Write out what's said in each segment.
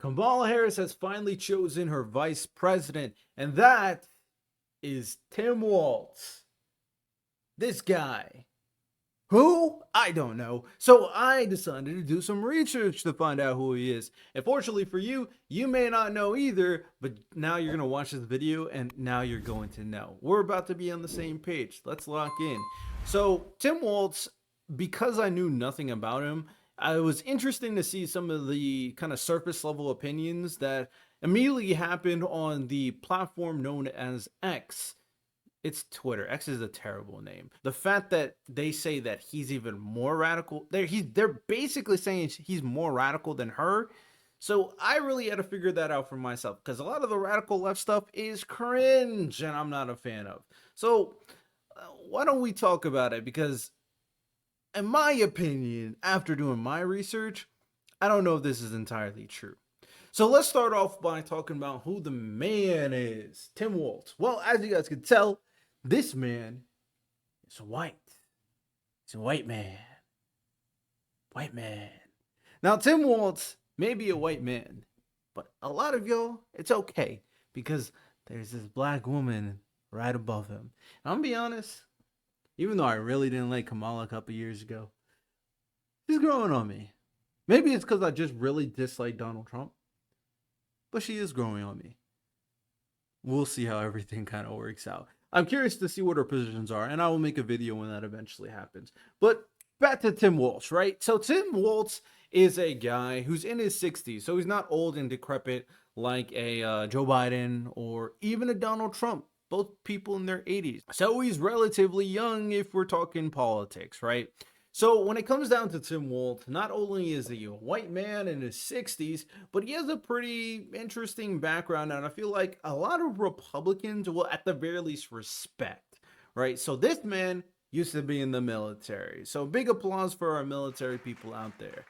Kamala Harris has finally chosen her vice president, and that is Tim Walz. This guy. Who? I don't know. So I decided to do some research to find out who he is. And fortunately for you, you may not know either, but now you're going to watch this video and now you're going to know. We're about to be on the same page. Let's lock in. So Tim Walz, because I knew nothing about him, it was interesting to see some of the kind of surface level opinions that immediately happened on the platform known as X. It's Twitter. X is a terrible name. The fact that they say that he's even more radical, they're basically saying he's more radical than her. So I really had to figure that out for myself because a lot of the radical left stuff is cringe and I'm not a fan of. So why don't we talk about it? Because in my opinion, after doing my research, I don't know if this is entirely true. So let's start off by talking about who the man is. Tim Walz. Well, as you guys can tell, this man is white. He's a white man. White man. Now, Tim Walz may be a white man, but a lot of y'all, it's okay because there's this black woman right above him. And I'm gonna be honest, even though I really didn't like Kamala a couple years ago, she's growing on me. Maybe it's because I just really dislike Donald Trump, but she is growing on me. We'll see how everything kind of works out. I'm curious to see what her positions are, and I will make a video when that eventually happens. But back to Tim Walz, right? So Tim Walz is a guy who's in his 60s, so he's not old and decrepit like a Joe Biden or even a Donald Trump, both people in their 80s. So he's relatively young if we're talking politics, right? So when it comes down to Tim Walz, not only is he a white man in his 60s, but he has a pretty interesting background, and I feel like a lot of Republicans will at the very least respect, right? So this man used to be in the military. So big applause for our military people out there.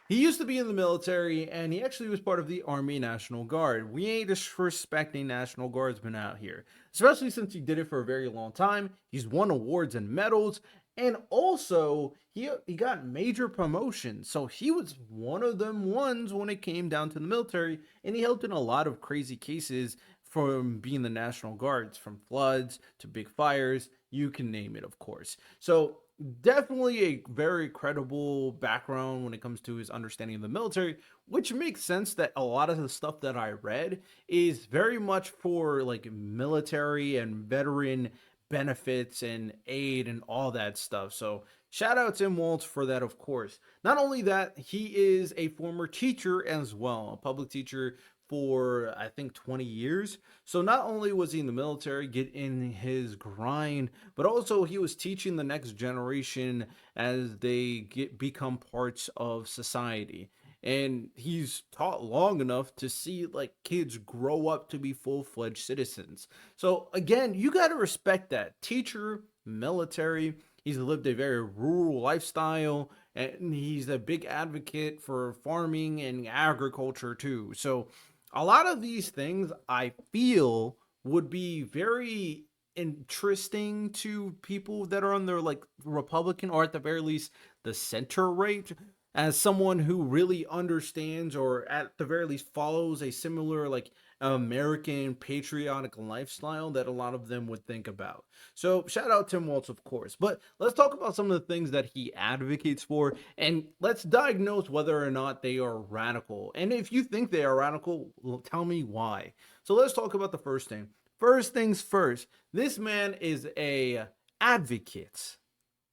He used to be in the military, and he actually was part of the Army National Guard. We ain't disrespecting National Guardsmen out here, especially since he did it for a very long time. He's won awards and medals, and also he got major promotions. So he was one of them ones when it came down to the military, and he helped in a lot of crazy cases from being the National Guards, from floods to big fires, you can name it, of course. So definitely a very credible background when it comes to his understanding of the military, which makes sense that a lot of the stuff that I read is very much for like military and veteran benefits and aid and all that stuff. So shout out Tim Walz for that, of course. Not only that, he is a former teacher as well, a public teacher for I think 20 years. So not only was he in the military, getting his grind, but also he was teaching the next generation as they become parts of society. And he's taught long enough to see like kids grow up to be full-fledged citizens. So again, you got to respect that. Teacher, military, he's lived a very rural lifestyle, and he's a big advocate for farming and agriculture too. So a lot of these things I feel would be very interesting to people that are on their like Republican or at the very least the center right, as someone who really understands or at the very least follows a similar like American patriotic lifestyle that a lot of them would think about. So shout out Tim Walz, of course. But let's talk about some of the things that he advocates for, and let's diagnose whether or not they are radical. And if you think they are radical, well, tell me why. So let's talk about the first thing. First things first, this man is a advocate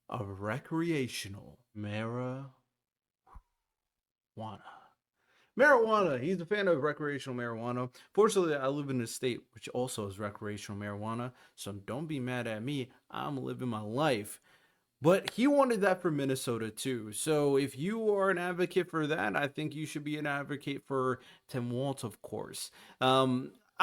of recreational marijuana. Marijuana. He's a fan of recreational marijuana. Fortunately, I live in a state which also is recreational marijuana, so don't be mad at me. I'm living my life. But he wanted that for Minnesota too. So if you are an advocate for that, I think you should be an advocate for Tim Walz, of course.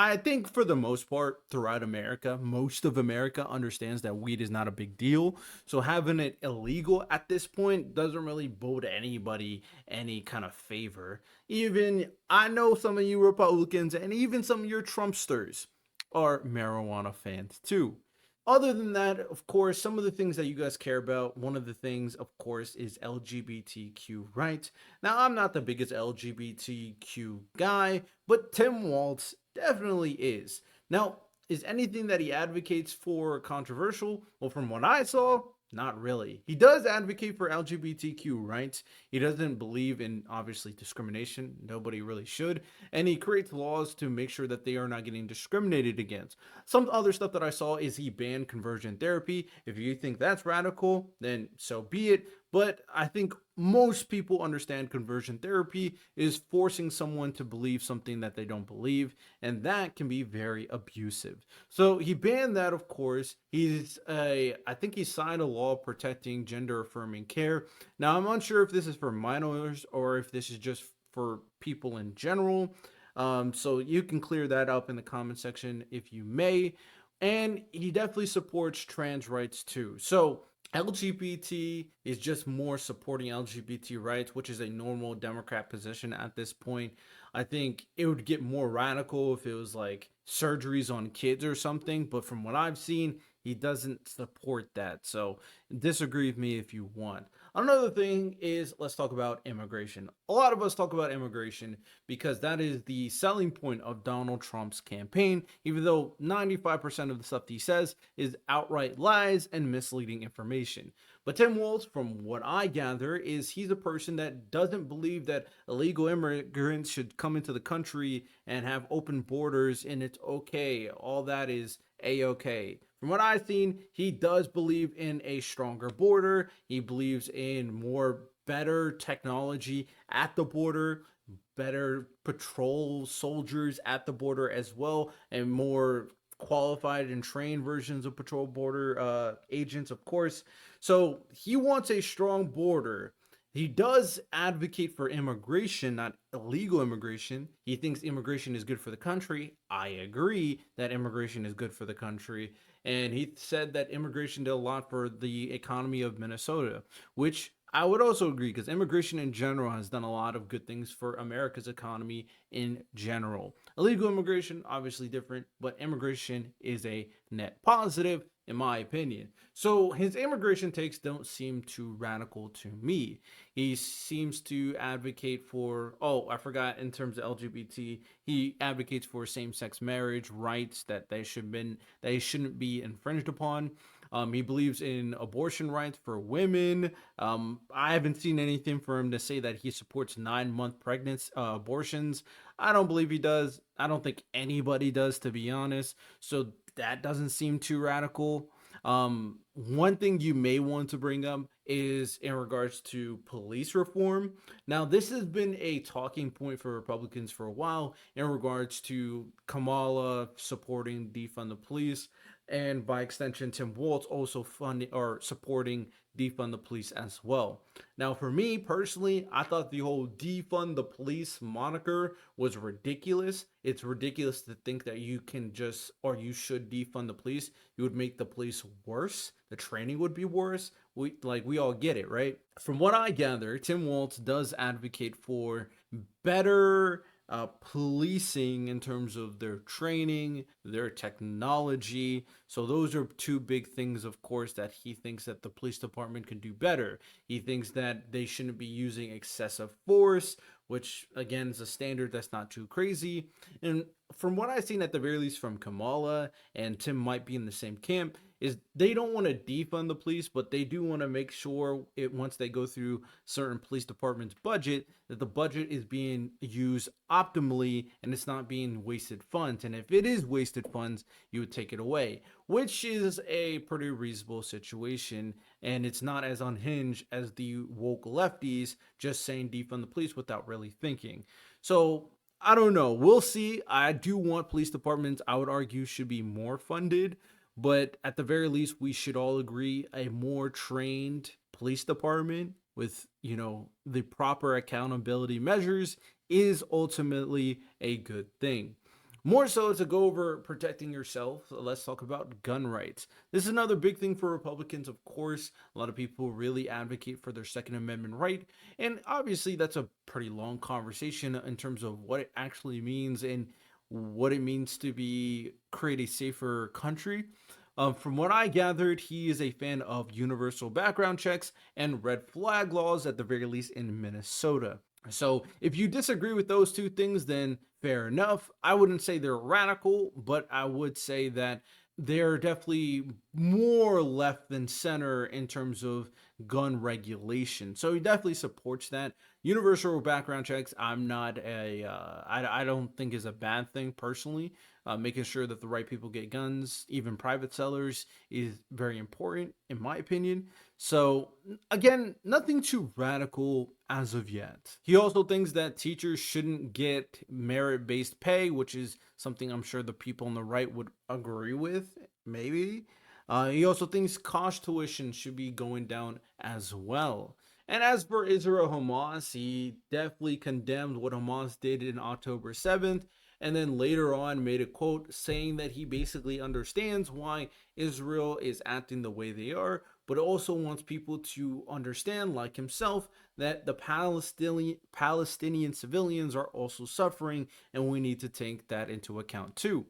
I think for the most part throughout America, most of America understands that weed is not a big deal. So having it illegal at this point doesn't really bode anybody any kind of favor. Even I know some of you Republicans and even some of your Trumpsters are marijuana fans too. Other than that, of course, some of the things that you guys care about, one of the things, of course, is LGBTQ rights. Now, I'm not the biggest LGBTQ guy, but Tim Walz definitely is. Now, is anything that he advocates for controversial? Well, from what I saw, not really. He does advocate for LGBTQ rights. He doesn't believe in, obviously, discrimination. Nobody really should. And he creates laws to make sure that they are not getting discriminated against. Some other stuff that I saw is he banned conversion therapy. If you think that's radical, then so be it. But I think most people understand conversion therapy is forcing someone to believe something that they don't believe, and that can be very abusive. So he banned that, of course. I think he signed a law protecting gender affirming care. Now, I'm unsure if this is for minors or if this is just for people in general. So you can clear that up in the comment section if you may. And he definitely supports trans rights too. So LGBT is just more supporting LGBT rights, which is a normal Democrat position at this point. I think it would get more radical if it was like surgeries on kids or something, but from what I've seen, he doesn't support that. So disagree with me if you want. Another thing is let's talk about immigration. A lot of us talk about immigration because that is the selling point of Donald Trump's campaign, even though 95% of the stuff he says is outright lies and misleading information. But Tim Walz, from what I gather, is he's a person that doesn't believe that illegal immigrants should come into the country and have open borders and it's okay. All that is a-okay. From what I've seen, he does believe in a stronger border. He believes in more better technology at the border, better patrol soldiers at the border as well, and more qualified and trained versions of patrol border agents, of course. So he wants a strong border. He does advocate for immigration, not illegal immigration. He thinks immigration is good for the country. I agree that immigration is good for the country. And he said that immigration did a lot for the economy of Minnesota, which I would also agree because immigration in general has done a lot of good things for America's economy in general. Illegal immigration, obviously different, but immigration is a net positive in my opinion. So his immigration takes don't seem too radical to me. He seems to advocate for, oh, I forgot in terms of LGBT, he advocates for same-sex marriage rights that they shouldn't be infringed upon. He believes in abortion rights for women. I haven't seen anything for him to say that he supports 9-month pregnancy abortions. I don't believe he does. I don't think anybody does, to be honest. So that doesn't seem too radical. One thing you may want to bring up is in regards to police reform. Now, this has been a talking point for Republicans for a while in regards to Kamala supporting defund the police, and by extension, Tim Walz also funding or supporting defund the police as well. Now, for me personally, I thought the whole defund the police moniker was ridiculous. It's ridiculous to think that you can just or you should defund the police. You would make the police worse. The training would be worse. We all get it, right? From what I gather, Tim Walz does advocate for better policing in terms of their training, their technology. So those are two big things, of course, that he thinks that the police department can do better. He thinks that they shouldn't be using excessive force, which again is a standard that's not too crazy. And from what I've seen at the very least from Kamala, and Tim might be in the same camp, is they don't want to defund the police, but they do want to make sure it once they go through certain police departments budget that the budget is being used optimally and it's not being wasted funds. And if it is wasted funds, you would take it away, which is a pretty reasonable situation. And it's not as unhinged as the woke lefties just saying defund the police without really thinking. So I don't know. We'll see. I do want police departments, I would argue, should be more funded. But at the very least, we should all agree a more trained police department with, the proper accountability measures is ultimately a good thing. More so to go over protecting yourself, let's talk about gun rights. This is another big thing for Republicans, of course. A lot of people really advocate for their Second Amendment right. And obviously, that's a pretty long conversation in terms of what it actually means and what it means to create a safer country. From what I gathered, he is a fan of universal background checks and red flag laws, at the very least in Minnesota. So if you disagree with those two things, then fair enough. I wouldn't say they're radical, but I would say that they're definitely more left than center in terms of gun regulation. So he definitely supports that. Universal background checks, I don't think is a bad thing personally. Making sure that the right people get guns, even private sellers, is very important in my opinion. So again, nothing too radical as of yet. He also thinks that teachers shouldn't get merit-based pay, which is something I'm sure the people on the right would agree with, maybe. He also thinks college tuition should be going down as well. And as for Israel Hamas, he definitely condemned what Hamas did in October 7th, and then later on made a quote saying that he basically understands why Israel is acting the way they are, but also wants people to understand, like himself, that the Palestinian civilians are also suffering, and we need to take that into account too.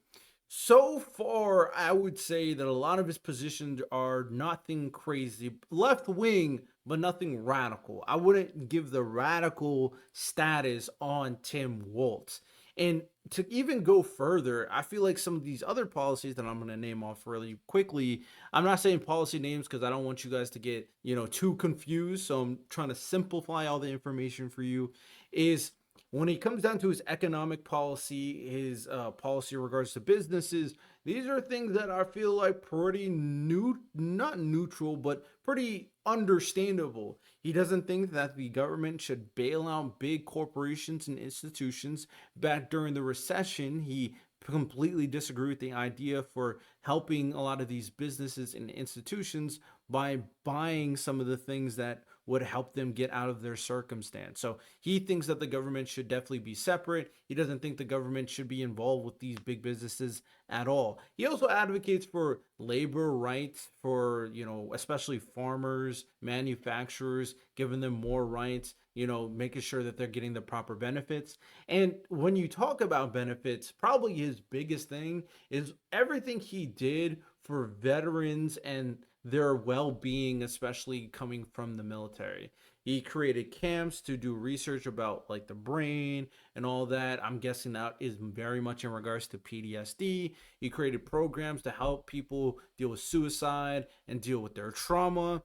So far, I would say that a lot of his positions are nothing crazy, left wing, but nothing radical. I wouldn't give the radical status on Tim Walz. And to even go further, I feel like some of these other policies that I'm going to name off really quickly, I'm not saying policy names because I don't want you guys to get, too confused. So I'm trying to simplify all the information for you. Is when it comes down to his economic policy, his policy in regards to businesses, these are things that I feel like pretty not neutral, but pretty understandable. He doesn't think that the government should bail out big corporations and institutions. Back during the recession, he completely disagree with the idea for helping a lot of these businesses and institutions by buying some of the things that would help them get out of their circumstance. So he thinks that the government should definitely be separate. He doesn't think the government should be involved with these big businesses at all. He also advocates for labor rights for, especially farmers, manufacturers, giving them more rights, making sure that they're getting the proper benefits. And when you talk about benefits, probably his biggest thing is everything he did for veterans and their well-being, especially coming from the military. He created camps to do research about like the brain and all that. I'm guessing that is very much in regards to PTSD. He created programs to help people deal with suicide and deal with their trauma.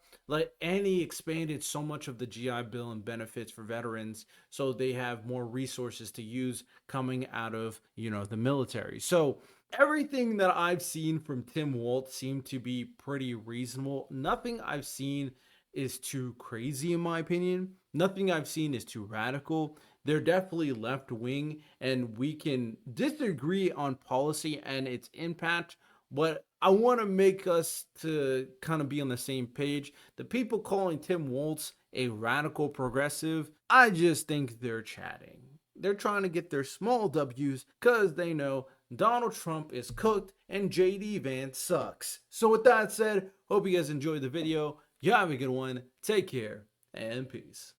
And he expanded so much of the GI Bill and benefits for veterans so they have more resources to use coming out of, the military. So everything that I've seen from Tim Walz seemed to be pretty reasonable. Nothing I've seen is too crazy, in my opinion. Nothing I've seen is too radical. They're definitely left wing, and we can disagree on policy and its impact. But I want to make us to kind of be on the same page. The people calling Tim Walz a radical progressive, I just think they're chatting. They're trying to get their small W's because they know Donald Trump is cooked and JD Vance sucks. So with that said, hope you guys enjoyed the video. You have a good one. Take care and peace.